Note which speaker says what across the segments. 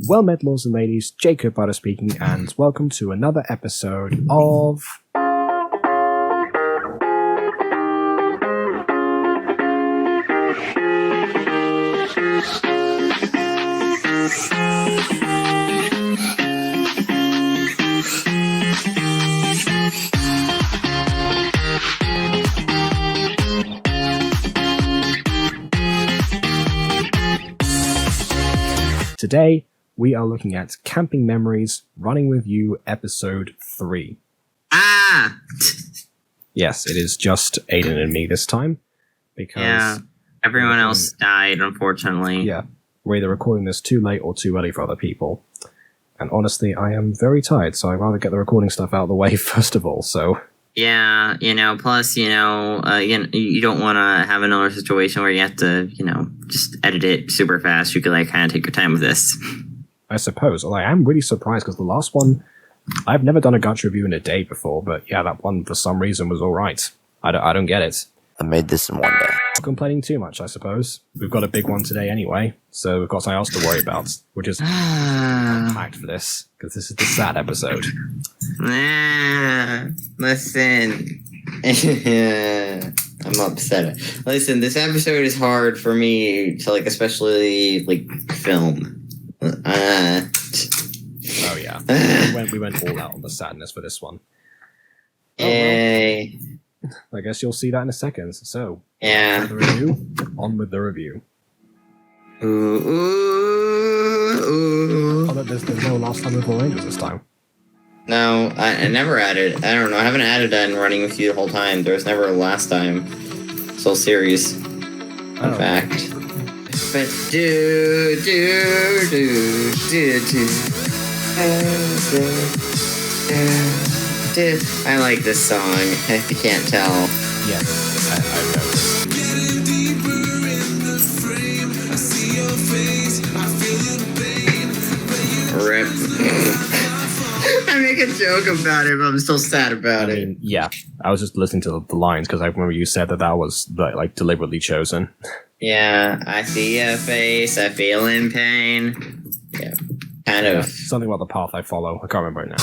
Speaker 1: Well met, lords and ladies, Jacob Butter speaking, and welcome to another episode of... Today, we are looking at Camping Memories, Running With You, Episode 3.
Speaker 2: Ah!
Speaker 1: Yes, it is just Aiden and me this time, because...
Speaker 2: Yeah, everyone else died, unfortunately.
Speaker 1: Yeah, we're either recording this too late or too early for other people. And honestly, I am very tired, so I'd rather get the recording stuff out of the way first of all, so...
Speaker 2: Yeah, plus, you don't want to have another situation where you have to, just edit it super fast. You could, kind of take your time with this.
Speaker 1: I suppose. Although I am really surprised, because the last one, I've never done a Gacha review in a day before, but yeah, that one, for some reason, was alright. I don't get it.
Speaker 3: I made this in one day.
Speaker 1: Not complaining too much, I suppose. We've got a big one today anyway, so we've got something else to worry about, which is packed for this, because this is the sad episode.
Speaker 2: Listen. I'm upset. Listen, this episode is hard for me to, especially, film.
Speaker 1: Oh, yeah. We went all out on the sadness for this one.
Speaker 2: Yay.
Speaker 1: I guess you'll see that in a second. So,
Speaker 2: yeah.
Speaker 1: The review, on with the review.
Speaker 2: Ooh.
Speaker 1: Oh, there's no last time with Four Angels this time.
Speaker 2: No, I never added. I don't know. I haven't added that in Running With You the whole time. There was never a last time. This whole series. In fact. But I like this song, if you can't tell.
Speaker 1: Yes, I've noticed.
Speaker 2: Rip. I make a joke about it, but I'm still sad about it.
Speaker 1: Yeah, I was just listening to the lines, because I remember you said that was, deliberately chosen.
Speaker 2: Yeah, I see your face, I feel in pain. Yeah, kind of.
Speaker 1: Something about the path I follow. I can't remember it now.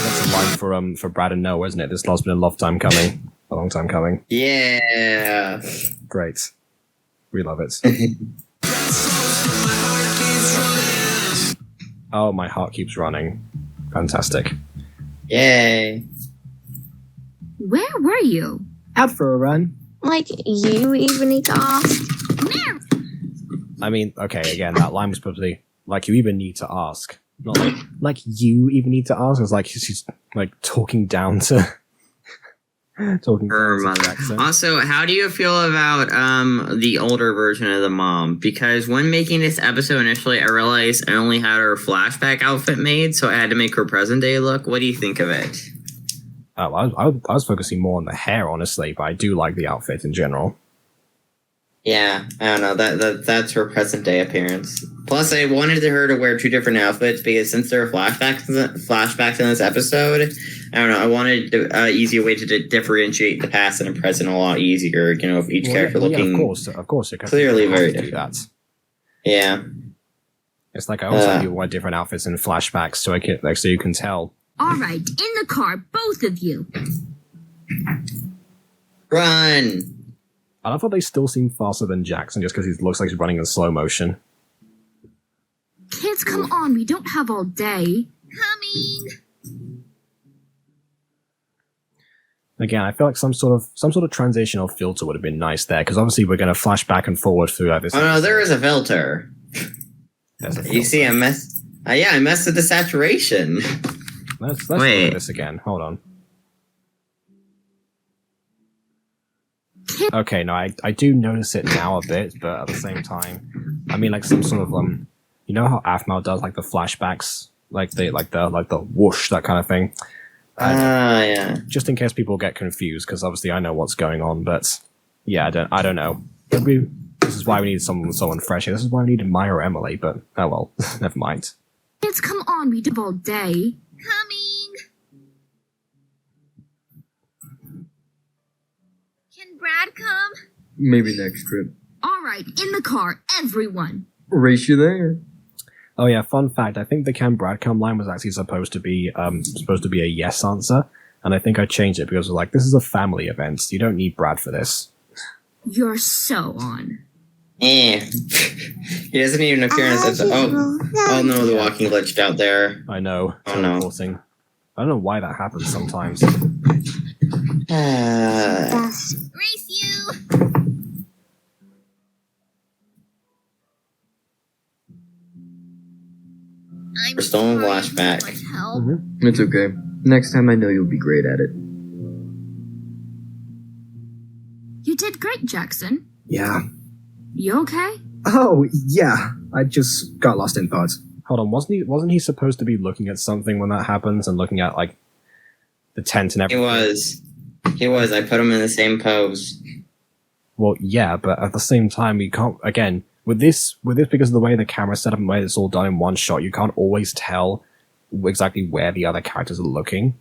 Speaker 1: That's a line for Brad and Noah, isn't it? This love's been a long time coming. A long time coming.
Speaker 2: Yeah.
Speaker 1: Great. We love it. Oh, my heart keeps running. Fantastic.
Speaker 2: Yay.
Speaker 4: Where were you?
Speaker 1: Out for a run.
Speaker 4: You even need to ask? No.
Speaker 1: I mean, okay, again, that line was probably you even need to ask. Not like you even need to ask. It was she's talking down to talking
Speaker 2: her
Speaker 1: down to
Speaker 2: mother. Also, how do you feel about the older version of the mom? Because when making this episode initially, I realized I only had her flashback outfit made, so I had to make her present day look. What do you think of it?
Speaker 1: Oh, I was focusing more on the hair, honestly, but I do like the outfit in general.
Speaker 2: Yeah, I don't know. That's her present day appearance. Plus, I wanted her to wear two different outfits because since there are flashbacks in this episode, I don't know. I wanted an easier way to differentiate the past and the present a lot easier. If each character looking,
Speaker 1: of course,
Speaker 2: clearly very different.
Speaker 1: That.
Speaker 2: Yeah,
Speaker 1: it's I also have you wear different outfits in flashbacks, so I can so you can tell.
Speaker 4: All right, in the car, both of you.
Speaker 2: Run.
Speaker 1: I love how they still seem faster than Jackson just because he looks like he's running in slow motion.
Speaker 4: Kids, come on, we don't have all day. Coming.
Speaker 1: Again, I feel like some sort of transitional filter would have been nice there, because obviously we're going to flash back and forward throughout this.
Speaker 2: Oh no, there is a filter. You see, I messed with the saturation.
Speaker 1: Let's look at this again. Hold on. Okay, no, I do notice it now a bit, but at the same time, I mean, some sort of you know how Aphmau does the flashbacks, the whoosh, that kind of thing.
Speaker 2: Yeah.
Speaker 1: Just in case people get confused, because obviously I know what's going on, but yeah, I don't know. This is why we need someone fresh here. This is why we needed Maya or Emily, but oh well, never mind.
Speaker 4: Kids, come on, we do all day. Coming. Can Brad come?
Speaker 3: Maybe next trip.
Speaker 5: All right, in the car, everyone.
Speaker 3: Race you there.
Speaker 1: Oh yeah, fun fact. I think the "Can Brad come" line was actually supposed to be a yes answer, and I think I changed it because it was like, this is a family event. You don't need Brad for this.
Speaker 5: You're so on.
Speaker 2: He doesn't even appear in this episode. Oh no, the walking glitched out there.
Speaker 1: I know.
Speaker 2: Oh no.
Speaker 1: Teleporting. I don't know why that happens sometimes.
Speaker 4: Race you! I'm
Speaker 2: Stolen
Speaker 4: sorry,
Speaker 2: flashback.
Speaker 4: much help.
Speaker 3: It's okay. Next time I know you'll be great at it.
Speaker 5: You did great, Jackson.
Speaker 1: Yeah.
Speaker 5: You okay?
Speaker 1: Oh yeah. I just got lost in thoughts. Hold on, wasn't he supposed to be looking at something when that happens and looking at like the tent and
Speaker 2: He
Speaker 1: everything?
Speaker 2: was. I put him in the same pose.
Speaker 1: Well, yeah, but at the same time, you can't. Again, with this, because of the way the camera's set up and the way it's all done in one shot, you can't always tell exactly where the other characters are looking.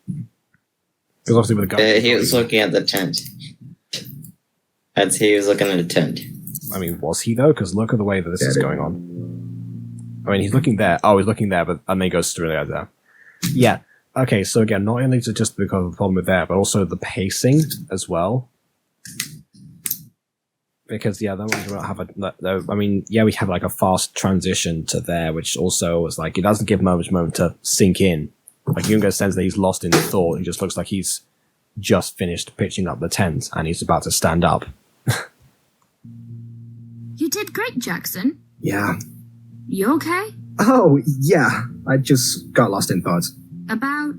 Speaker 1: Because obviously, with the gun,
Speaker 2: He was looking at the tent. He was looking at the tent.
Speaker 1: I mean, was he though? Because look at the way that this is going on. I mean, he's looking there. Oh, he's looking there, but and then he goes through there. Yeah. Okay. So again, not only is it just because of the problem with there, but also the pacing as well. Because yeah, that one we don't have a. I mean, yeah, we have like a fast transition to there, which also was like it doesn't give much moment to sink in. Like you can get a sense that he's lost in thought. He just looks like he's just finished pitching up the tent and he's about to stand up.
Speaker 5: You did great, Jackson.
Speaker 1: Yeah.
Speaker 5: You okay?
Speaker 1: Oh yeah, I just got lost in thoughts.
Speaker 5: About?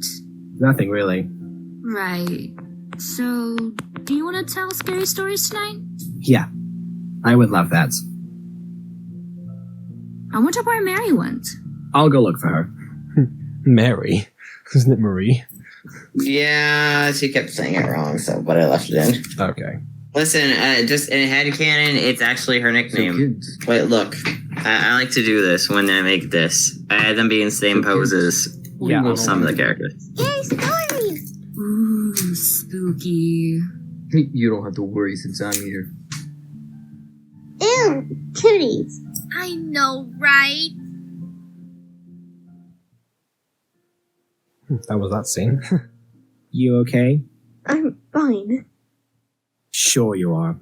Speaker 1: Nothing really.
Speaker 5: Right. So, do you want to tell scary stories tonight?
Speaker 1: Yeah, I would love that.
Speaker 5: I wonder where Mary went.
Speaker 1: I'll go look for her. Mary? Isn't it Marie?
Speaker 2: Yeah, she kept saying it wrong, but I left it in.
Speaker 1: Okay.
Speaker 2: Listen, just in headcanon, it's actually her nickname.
Speaker 3: kids.
Speaker 2: Wait, look. I like to do this when I make this. I had them be in the same poses.
Speaker 1: Yeah,
Speaker 2: With some of the characters.
Speaker 4: Yay, stories!
Speaker 5: Ooh, spooky.
Speaker 3: You don't have to worry since I'm here.
Speaker 4: Ew, kitties. I know, right?
Speaker 1: That was that scene. You okay?
Speaker 4: I'm fine.
Speaker 1: Sure you are.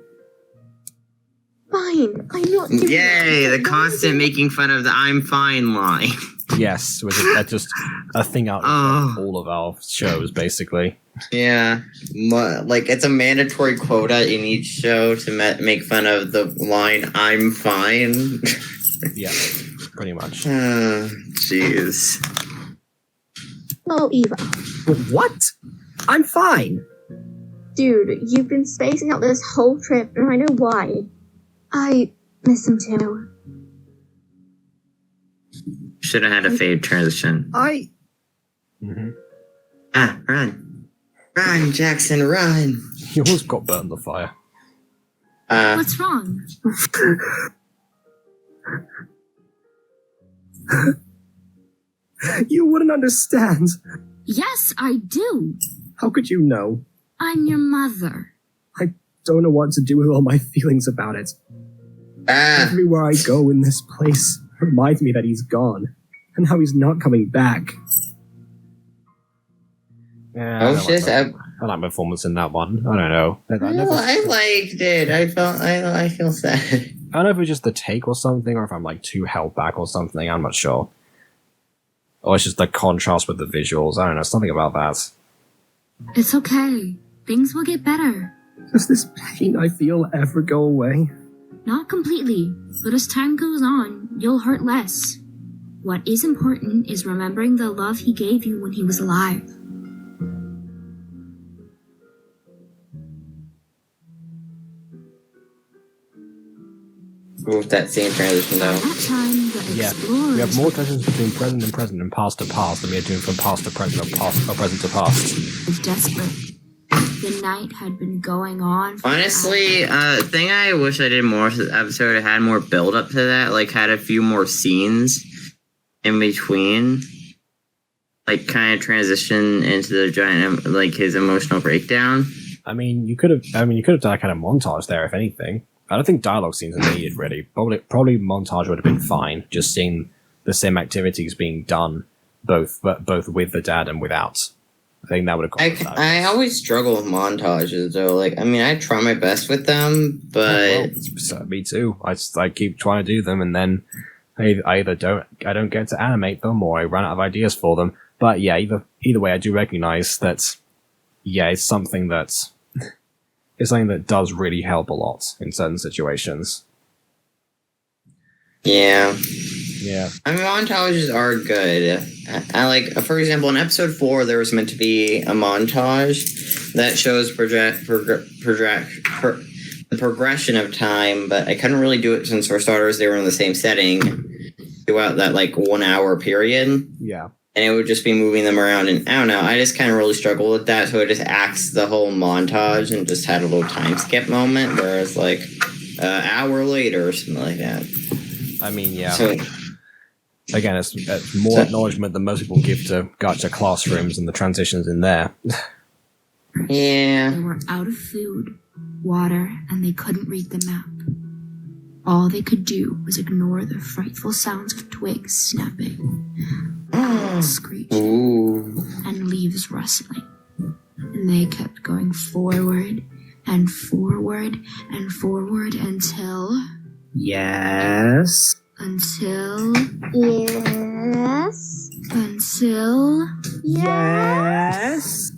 Speaker 4: Fine. I'm not doing
Speaker 2: Yay, the
Speaker 4: that.
Speaker 2: constant making fun of the I'm fine line.
Speaker 1: Yes, which is that's just a thing out of all of our shows, basically.
Speaker 2: Yeah, like it's a mandatory quota in each show to make fun of the line "I'm fine."
Speaker 1: Yeah, pretty much.
Speaker 2: Jeez.
Speaker 4: Oh, Eva.
Speaker 1: What? I'm fine.
Speaker 4: Dude, you've been spacing out this whole trip, and I know why. I miss him too.
Speaker 2: Should have had a fade transition.
Speaker 1: Mm-hmm.
Speaker 2: Run, Jackson, run.
Speaker 1: You almost got burnt in the fire.
Speaker 5: What's wrong?
Speaker 1: You wouldn't understand.
Speaker 5: Yes, I do.
Speaker 1: How could you know?
Speaker 5: I'm your mother.
Speaker 1: I don't know what to do with all my feelings about it. Everywhere I go in this place reminds me that he's gone, and how he's not coming back. Yeah, I like my performance in that one. I don't know.
Speaker 2: I liked it. I feel sad.
Speaker 1: I don't know if it was just the take or something, or if I'm like too held back or something. I'm not sure. Or it's just the contrast with the visuals. I don't know. Something about that.
Speaker 5: It's okay. Things will get better.
Speaker 1: Does this pain I feel ever go away?
Speaker 5: Not completely, but as time goes on, you'll hurt less. What is important is remembering the love he gave you when he was alive.
Speaker 2: With that same transition though.
Speaker 5: That time, the
Speaker 1: Yeah,
Speaker 5: explorers...
Speaker 1: we have more transitions between present and past to past than we are doing from past to present or present to past.
Speaker 5: were desperate. The night had been going on for
Speaker 2: Honestly, thing I wish I did more to the episode, it had more build up to that, like had a few more scenes in between, like kind of transition into the giant, like his emotional breakdown.
Speaker 1: I mean, you could have done a kind of montage there, if anything. I don't think dialogue scenes are needed, really. Probably montage would have been fine, just seeing the same activities being done, both with the dad and without. I think that would have gone without.
Speaker 2: I always struggle with montages, though. Like, I mean, I try my best with them, but
Speaker 1: Me too. I keep trying to do them, and then I either don't get to animate them, or I run out of ideas for them. But yeah, either way, I do recognize that. Yeah, it's something that does really help a lot in certain situations.
Speaker 2: yeah.
Speaker 1: Yeah.
Speaker 2: I mean, montages are good. I like, for example, in episode 4, there was meant to be a montage that shows the progression of time, but I couldn't really do it since, for starters, they were in the same setting throughout that, like, 1 hour period.
Speaker 1: Yeah.
Speaker 2: And it would just be moving them around, and I don't know, I just kind of really struggled with that, so I just axed the whole montage and just had a little time skip moment, where it's like, an hour later or something like that.
Speaker 1: I mean, yeah.
Speaker 2: So,
Speaker 1: again, it's more acknowledgement than most people give to Gacha classrooms and the transitions in there.
Speaker 2: yeah.
Speaker 5: They were out of food, water, and they couldn't read the map. All they could do was ignore the frightful sounds of twigs snapping, screeching,
Speaker 2: Ooh.
Speaker 5: and leaves rustling. And they kept going forward and forward and forward until...
Speaker 1: Yes.
Speaker 5: Until...
Speaker 4: Yes.
Speaker 5: Until...
Speaker 1: Yes.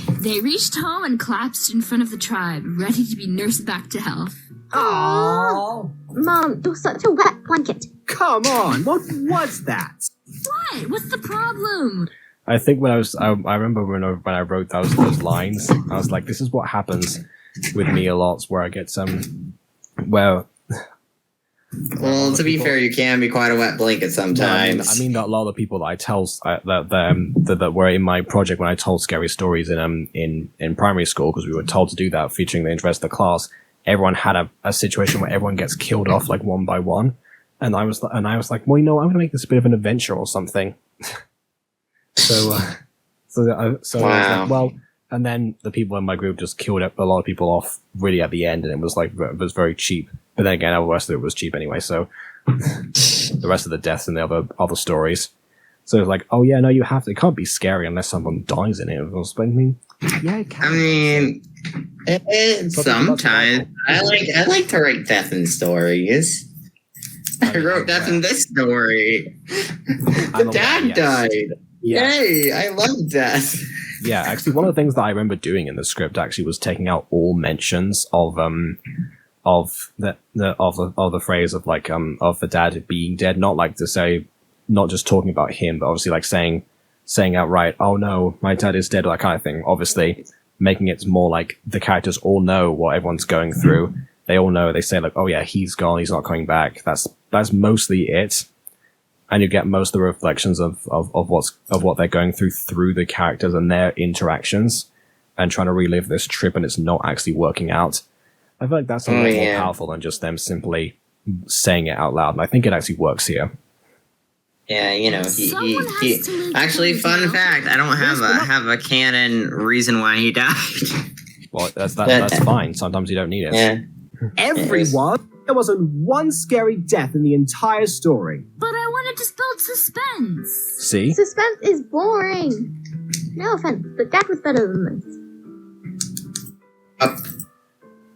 Speaker 5: They reached home and collapsed in front of the tribe, ready to be nursed back to health.
Speaker 1: Oh,
Speaker 4: Mom, you're such a wet blanket.
Speaker 1: come on! What was that?
Speaker 5: What? What's the problem?
Speaker 1: I think I remember when I wrote those lines, I was like, this is what happens with me a lot, where I get
Speaker 2: Well, to be fair, you can be quite a wet blanket sometimes.
Speaker 1: I mean that a lot of the people that I tell that were in my project when I told scary stories in primary school, because we were told to do that featuring the interest of the class. Everyone had a situation where everyone gets killed off like one by one, and I was like, well, you know, I'm going to make this a bit of an adventure or something. So I was like, well, and then the people in my group just killed a lot of people off really at the end, and it was very cheap. But then again, the rest of it was cheap anyway. So the rest of the deaths and the other stories. So it's like, oh yeah, no, you have to. It can't be scary unless someone dies in it. I mean, yeah, it can.
Speaker 2: I mean, sometimes I like to write death in stories. I wrote death in this story. The dad died.
Speaker 1: Yeah.
Speaker 2: Yay! I love death.
Speaker 1: Yeah, actually, one of the things that I remember doing in the script actually was taking out all mentions of the phrase of like of the dad being dead. Not like to say, not just talking about him, but obviously like saying outright, "Oh no, my dad is dead," or that kind of thing. Obviously, making it more like the characters all know what everyone's going through. They all know. They say like, "Oh yeah, he's gone. He's not coming back." That's mostly it. And you get most of the reflections of what they're going through the characters and their interactions, and trying to relive this trip, and it's not actually working out. I feel like that's a lot more powerful than just them simply saying it out loud, and I think it actually works here.
Speaker 2: Yeah, you know, he actually, fun fact, I don't have a canon reason why he died.
Speaker 1: Well, that's fine. Sometimes you don't need it.
Speaker 2: Yeah.
Speaker 6: Everyone, there wasn't one scary death in the entire story.
Speaker 5: But I wanted to build suspense.
Speaker 1: See?
Speaker 4: Suspense is boring. No offense, but that was better than this.
Speaker 2: Oh.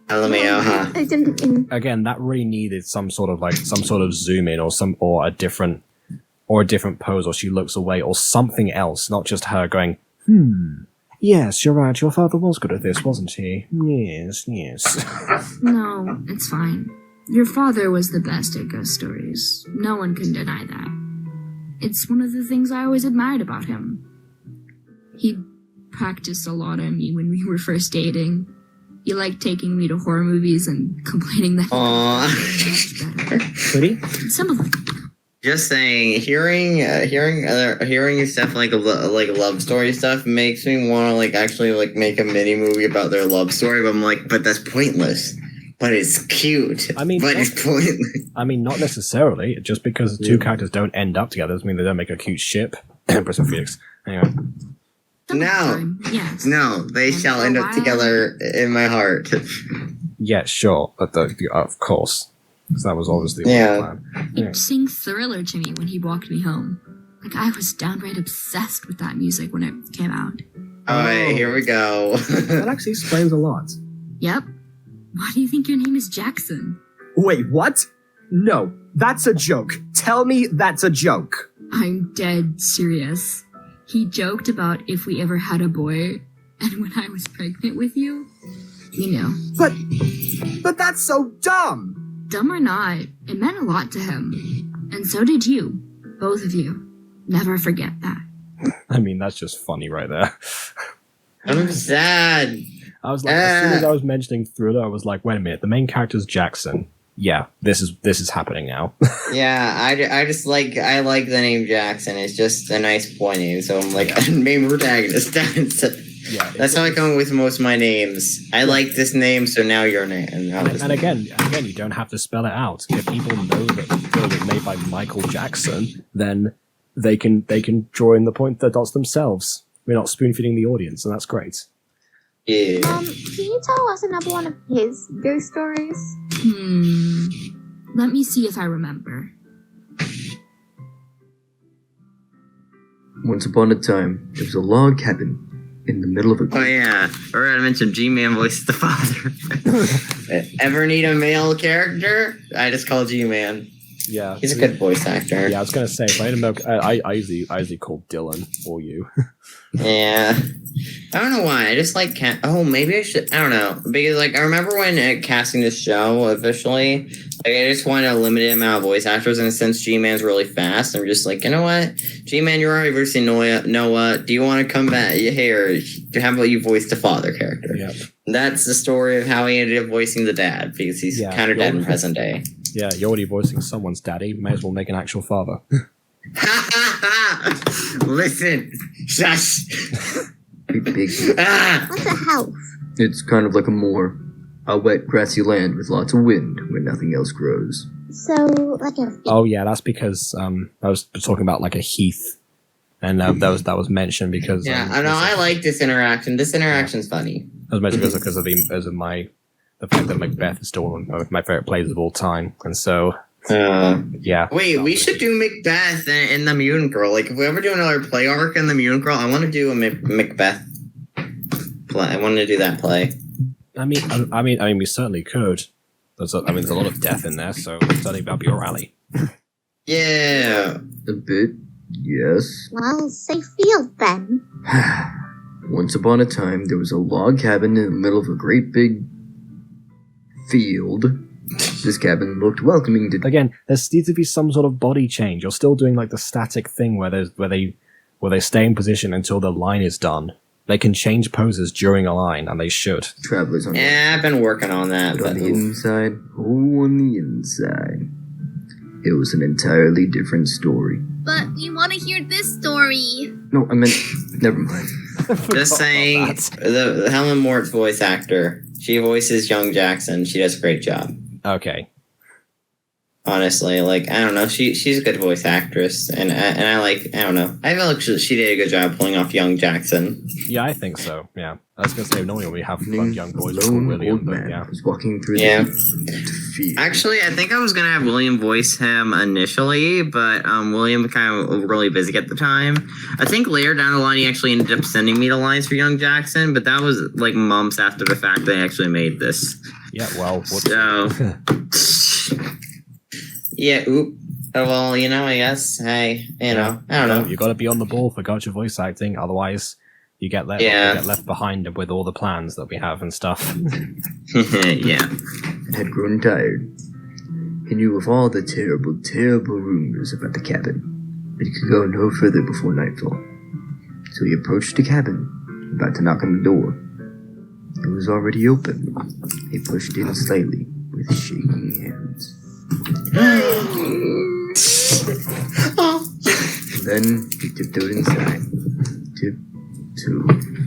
Speaker 2: LMAO, huh?
Speaker 4: I didn't.
Speaker 1: Again, that really needed some sort of zoom in or a different pose, or she looks away, or something else, not just her going, yes, you're right, your father was good at this, wasn't he? Yes.
Speaker 5: No, it's fine. Your father was the best at ghost stories. No one can deny that. It's one of the things I always admired about him. He practiced a lot on me when we were first dating. He liked taking me to horror movies and complaining that he was much better.
Speaker 1: Pretty?
Speaker 5: Some of them.
Speaker 2: Just saying, hearing stuff like love story stuff makes me want to like actually like make a mini movie about their love story. But I'm like, but that's pointless. But it's cute.
Speaker 1: I mean,
Speaker 2: but it's pointless.
Speaker 1: I mean, not necessarily. Just because the two characters don't end up together doesn't mean they don't make a cute ship. Empress and Felix. Anyway.
Speaker 5: Some
Speaker 2: No.
Speaker 5: time, yes.
Speaker 2: No, they
Speaker 5: And
Speaker 2: shall
Speaker 5: for a
Speaker 2: end up
Speaker 5: while-
Speaker 2: together in my heart.
Speaker 1: Yeah, sure, but of course, because that was obviously the
Speaker 2: Yeah.
Speaker 1: plan.
Speaker 5: He'd sing Thriller to me when he walked me home. Like, I was downright obsessed with that music when it came out.
Speaker 2: Alright, here we go.
Speaker 6: That actually explains a lot.
Speaker 5: Yep. Why do you think your name is Jackson?
Speaker 6: Wait, what? No, that's a joke. Tell me that's a joke.
Speaker 5: I'm dead serious. He joked about if we ever had a boy, and when I was pregnant with you, you know.
Speaker 6: But that's so dumb.
Speaker 5: Dumb or not, it meant a lot to him. And so did you. Both of you. Never forget that.
Speaker 1: I mean, that's just funny right there.
Speaker 2: I'm sad.
Speaker 1: I was like, as soon as I was mentioning Thriller, I was like, wait a minute, the main character's Jackson. Yeah, this is happening now.
Speaker 2: Yeah, I like the name Jackson. It's just a nice boy name, so I'm like, main protagonist.
Speaker 1: Yeah,
Speaker 2: That's how I come up with most of my names. I like this name, so now your name.
Speaker 1: and again, you don't have to spell it out. If people know that Thriller was made by Michael Jackson, then they can draw in the point the dots themselves. We're not spoon feeding the audience, and that's great.
Speaker 2: Yeah.
Speaker 4: Can you tell us another one of his ghost stories?
Speaker 5: Let me see if I remember.
Speaker 3: Once upon a time, there was a log cabin in the middle of a
Speaker 2: Oh yeah, or I mentioned G-Man voices the father. Ever need a male character? I just call G-Man.
Speaker 1: Yeah,
Speaker 2: He's a good voice actor.
Speaker 1: Yeah, I was gonna say, if I didn't know, I usually call Dylan or you.
Speaker 2: Yeah. I don't know why. I just like maybe I should. I don't know, because like I remember when casting this show officially, like I just wanted a limited amount of voice actors, and since G-Man's really fast, I'm just like, you know what, G-Man, you're already versing Noah. Do you want to come back here? How about you voice the father character?
Speaker 1: Yep.
Speaker 2: That's the story of how he ended up voicing the dad, because he's kind of dead in present day.
Speaker 1: Yeah, you're already voicing someone's daddy. May as well make an actual father.
Speaker 2: Listen, shush.
Speaker 3: big.
Speaker 2: Ah!
Speaker 4: What's a health?
Speaker 3: It's kind of like a moor. A wet, grassy land with lots of wind where nothing else grows.
Speaker 4: So, like a
Speaker 1: Oh yeah, that's because I was talking about like a heath, and that was mentioned because
Speaker 2: Yeah, I know. I like this interaction. This interaction's funny.
Speaker 1: That was mentioned because of the fact that Macbeth is still one of my favorite plays of all time, and so yeah.
Speaker 2: Wait, we should do Macbeth and the Mutant Girl. Like, if we ever do another play arc in the Mutant Girl, I want to do a Macbeth play. I want to do that play.
Speaker 1: I mean, we certainly could. There's a lot of death in there, so certainly that'll be your alley.
Speaker 2: Yeah.
Speaker 3: A bit, yes.
Speaker 4: well, say field then.
Speaker 3: Once upon a time, there was a log cabin in the middle of a great big field. This cabin looked welcoming to.
Speaker 1: Again, there needs to be some sort of body change. You're still doing like the static thing where they stay in position until the line is done. They can change poses during a line, and they should.
Speaker 3: Travelers on
Speaker 2: Yeah, I've been working on that.
Speaker 3: But on the inside, on the inside, it was an entirely different story.
Speaker 7: But we want to hear this story.
Speaker 3: No, I meant, never mind.
Speaker 2: Just saying, the Helen Mort's voice actor, she voices young Jackson. She does a great job.
Speaker 1: Okay.
Speaker 2: Honestly, like, I don't know, she's a good voice actress, and I like, I don't know, I feel like she did a good job pulling off young Jackson.
Speaker 1: Yeah, I think so. Yeah, I was gonna say normally we have young boys called
Speaker 3: Lone
Speaker 1: William,
Speaker 3: old
Speaker 1: but
Speaker 3: man
Speaker 1: yeah.
Speaker 3: was walking through
Speaker 2: Yeah.
Speaker 3: the field.
Speaker 2: Actually, I think I was gonna have William voice him initially, but William kind of really busy at the time. I think later down the line he actually ended up sending me the lines for young Jackson, but that was like months after the fact they actually made this.
Speaker 1: Yeah, well,
Speaker 2: So, yeah, oop. Oh, well, you know, I guess, hey, you know, I don't know.
Speaker 1: You got to be on the ball for Gacha voice acting, otherwise you get left behind with all the plans that we have and stuff.
Speaker 2: Yeah.
Speaker 3: And had grown tired. He knew of all the terrible, terrible rumors about the cabin, but he could go no further before nightfall. So he approached the cabin, about to knock on the door. It was already open. He pushed in slightly, with shaking hands. Then he tiptoed inside.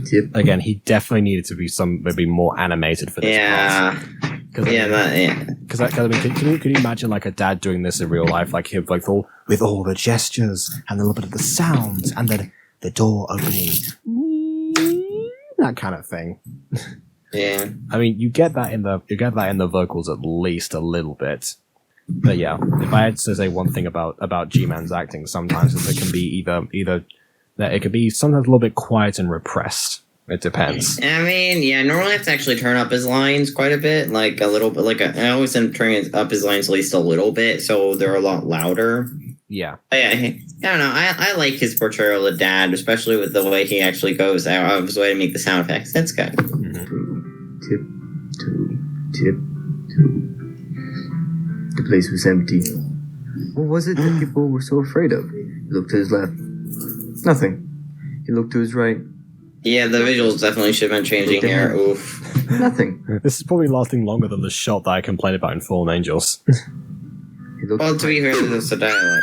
Speaker 3: Tip.
Speaker 1: Again, he definitely needed to be maybe more animated for this
Speaker 2: Yeah.
Speaker 1: part.
Speaker 2: Yeah.
Speaker 1: Because I mean, can you imagine like a dad doing this in real life, like him, like with all the gestures and a little bit of the sounds and then the door opening, that kind of thing.
Speaker 2: Yeah.
Speaker 1: I mean, you get that in the vocals at least a little bit. But yeah, if I had to say one thing about G-Man's acting, sometimes is it can be either that it could be sometimes a little bit quiet and repressed. It depends.
Speaker 2: I mean, yeah, normally I have to actually turn up his lines quite a bit, like a little bit. I always am turning up his lines at least a little bit, so they're a lot louder.
Speaker 1: Yeah.
Speaker 2: But yeah, I don't know. I like his portrayal of Dad, especially with the way he actually goes out of his way to make the sound effects. That's good.
Speaker 3: Tip, toe, tip, toe. The place was empty. What was it that people were so afraid of? He looked to his left. Nothing. He looked to his right.
Speaker 2: Yeah, the visuals definitely should have been changing here. Oof.
Speaker 3: Nothing.
Speaker 1: This is probably lasting longer than the shot that I complained about in Fallen Angels.
Speaker 3: He looked
Speaker 2: Well, to be fair, there's a dialogue.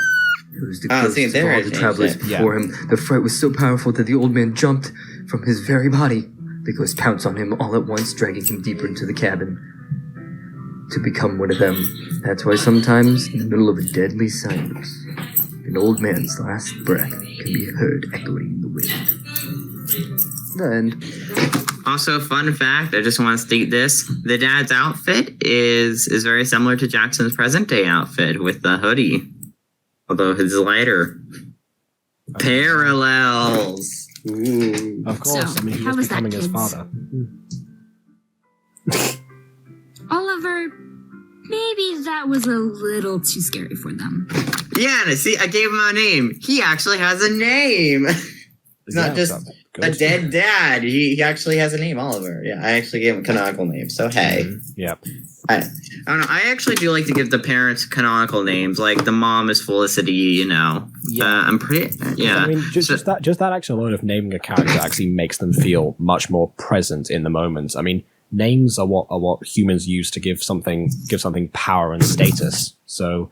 Speaker 3: It was the
Speaker 2: Oh,
Speaker 3: ghosts
Speaker 2: see,
Speaker 3: of
Speaker 2: there
Speaker 3: all
Speaker 2: it
Speaker 3: the
Speaker 2: changed
Speaker 3: travelers
Speaker 2: it.
Speaker 3: before him. The fright was so powerful that the old man jumped from his very body. The ghost pounced on him all at once, dragging him deeper into the cabin. To become one of them. That's why sometimes, in the middle of a deadly silence, an old man's last breath can be heard echoing in the wind. The end.
Speaker 2: Also, fun fact, I just want to state this. The dad's outfit is very similar to Jackson's present day outfit with the hoodie. Although his lighter. Parallels. Ooh.
Speaker 1: Of course,
Speaker 5: So,
Speaker 1: I mean, he
Speaker 5: how
Speaker 1: was
Speaker 5: was that,
Speaker 1: becoming his
Speaker 5: kids?
Speaker 1: father.
Speaker 5: Oliver, maybe that was a little too scary for them.
Speaker 2: Yeah, and see, I gave him a name. He actually has a name. It's not just a dead dad. He actually has a name, Oliver. Yeah, I actually gave him a canonical name. So hey.
Speaker 1: Yep.
Speaker 2: I don't know. I actually do like to give the parents canonical names. Like the mom is Felicity, you know.
Speaker 1: Yeah.
Speaker 2: I'm pretty. Yeah.
Speaker 1: I mean, just that actual load of naming a character actually makes them feel much more present in the moment. I mean, names are what humans use to give something power and status. So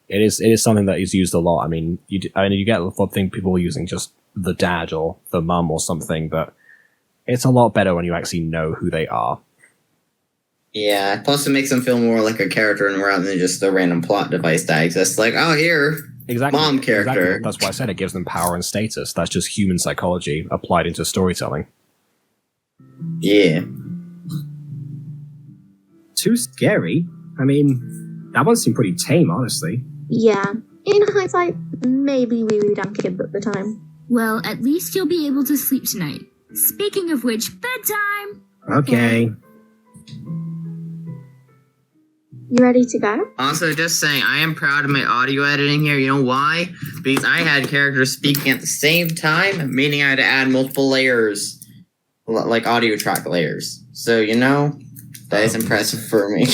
Speaker 1: it is something that is used a lot. I mean, you get a lot of things people are using just the dad or the mum or something, but it's a lot better when you actually know who they are.
Speaker 2: Yeah. Plus, it makes them feel more like a character and rather than just a random plot device that exists. Like, oh, here,
Speaker 1: Exactly.
Speaker 2: mom character.
Speaker 1: Exactly. That's why I said it gives them power and status. That's just human psychology applied into storytelling.
Speaker 2: Yeah.
Speaker 6: Too scary? I mean, that one seemed pretty tame, honestly.
Speaker 4: Yeah. In hindsight, maybe we were dumb kids at the time.
Speaker 5: Well, at least you'll be able to sleep tonight. Speaking of which, bedtime!
Speaker 6: Okay.
Speaker 4: You ready to go?
Speaker 2: Also, just saying, I am proud of my audio editing here. You know why? Because I had characters speaking at the same time, meaning I had to add multiple layers, like audio track layers. So, you know, that is impressive for me.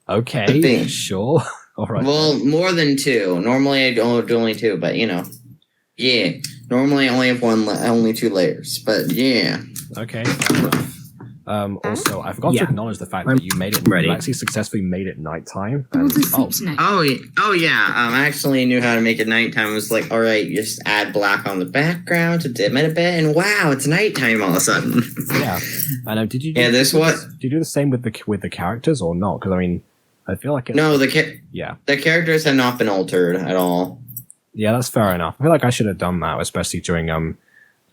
Speaker 1: Okay, sure. All right.
Speaker 2: Well, more than two. Normally, I don't do only two, but you know, yeah. Normally, I only have only two layers, but yeah.
Speaker 1: Okay, fair enough. Also, I forgot to
Speaker 6: Yeah.
Speaker 1: acknowledge the fact that you made it.
Speaker 6: ready.
Speaker 1: You actually successfully made it nighttime.
Speaker 5: Able
Speaker 1: And,
Speaker 5: to sleep tonight.
Speaker 2: Oh yeah. I actually knew how to make it nighttime. I was like, all right, just add black on the background to dim it a bit, and wow, it's nighttime all of a sudden.
Speaker 1: yeah. I know. Did you?
Speaker 2: Yeah, this what?
Speaker 1: Did you do the same with the characters or not? Because I mean, I feel like
Speaker 2: No, the characters have not been altered at all.
Speaker 1: Yeah, that's fair enough. I feel like I should have done that, especially during the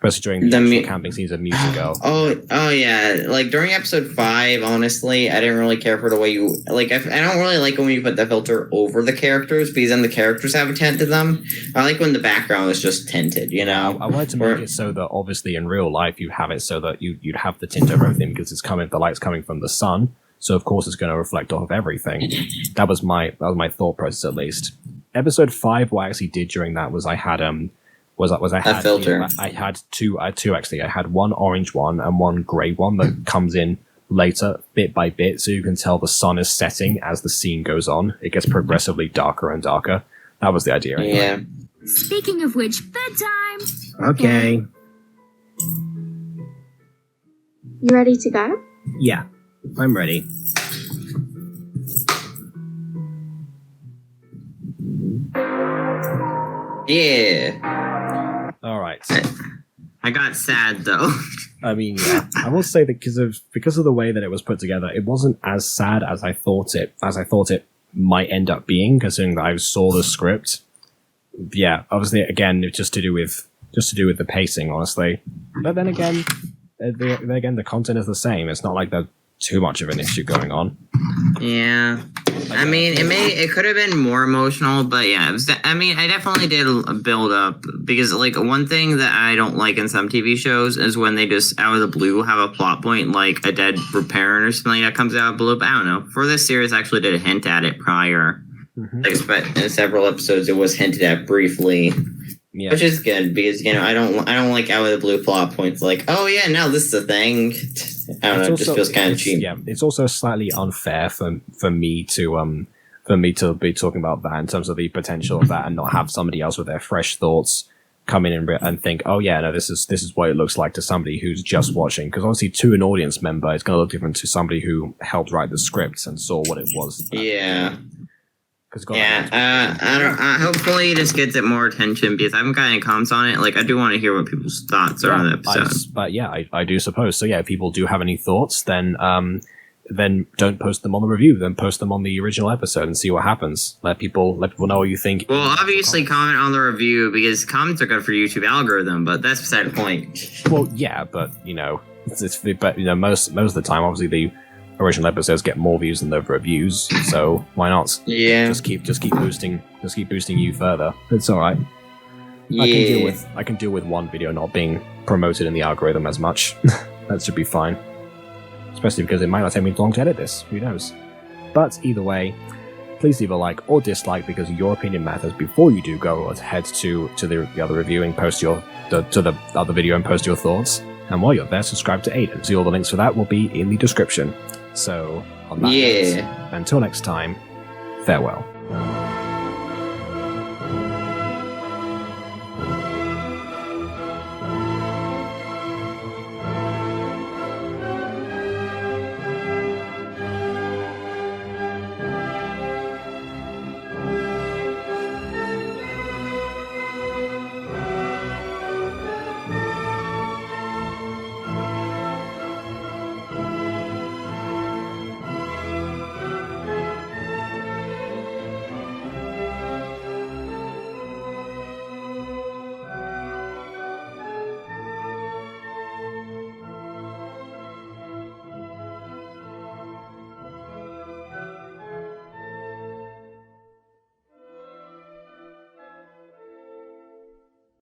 Speaker 1: actual camping scenes of Musico.
Speaker 2: Oh yeah. Like during episode 5, honestly, I didn't really care for the way you like. I don't really like when you put the filter over the characters because then the characters have a tint to them. I like when the background is just tinted. You know.
Speaker 1: I wanted to make it so that obviously in real life you have it so that you'd have the tint over everything because the light's coming from the sun, so of course it's going to reflect off of everything. That was my thought process at least. Episode 5, what I actually did during that was I had a filter. I had two actually. I had one orange one and one grey one that comes in later, bit by bit, so you can tell the sun is setting as the scene goes on. It gets progressively darker and darker. That was the idea. Anyway.
Speaker 2: Yeah.
Speaker 5: Speaking of which, bedtime!
Speaker 6: Okay.
Speaker 4: You ready to go?
Speaker 6: Yeah, I'm ready.
Speaker 2: Yeah.
Speaker 1: All right.
Speaker 2: I got sad though.
Speaker 1: I mean, yeah, I will say that because of the way that it was put together, it wasn't as sad as I thought it might end up being. Considering that I saw the script, yeah, obviously, again, it's just to do with the pacing, honestly. But then again, again, the content is the same. It's not like there's too much of an issue going on.
Speaker 2: Yeah. I mean, it could have been more emotional, but yeah, I definitely did build up, because like one thing that I don't like in some TV shows is when they just out of the blue have a plot point like a dead parent or something that comes out of the blue. But I don't know. For this series, I actually did hint at it prior. Like, in several episodes, it was hinted at briefly. Yeah. Which is good, because I don't like out of the blue plot points like, oh yeah, now this is a thing. I don't know, it just feels kind of cheap.
Speaker 1: Yeah, it's also slightly unfair for me to be talking about that in terms of the potential of that, and not have somebody else with their fresh thoughts come in and think, oh yeah, no, this is what it looks like to somebody who's just watching. Because obviously, to an audience member, it's going to look different to somebody who helped write the scripts and saw what it was.
Speaker 2: Yeah. Hopefully this gets it more attention, because I haven't got any comments on it. Like, I do want to hear what people's thoughts are on the episode.
Speaker 1: But yeah, I do suppose. So yeah, if people do have any thoughts, then don't post them on the review. Then post them on the original episode and see what happens. Let people know what you think.
Speaker 2: Well, obviously comment on the review, because comments are good for YouTube algorithm. But that's beside the point.
Speaker 1: Well, yeah, but most of the time, obviously the original episodes get more views than the reviews, so why not?
Speaker 2: Yeah.
Speaker 1: Just keep boosting you further. It's all right.
Speaker 2: Yeah.
Speaker 1: I can deal with one video not being promoted in the algorithm as much. That should be fine. Especially because it might not take me long to edit this. Who knows? But either way, please leave a like or dislike, because your opinion matters. Before you do, go ahead to the other review and post to the other video and post your thoughts. And while you're there, subscribe to Aiden. See, all the links for that will be in the description. So, on that note, until next time, farewell.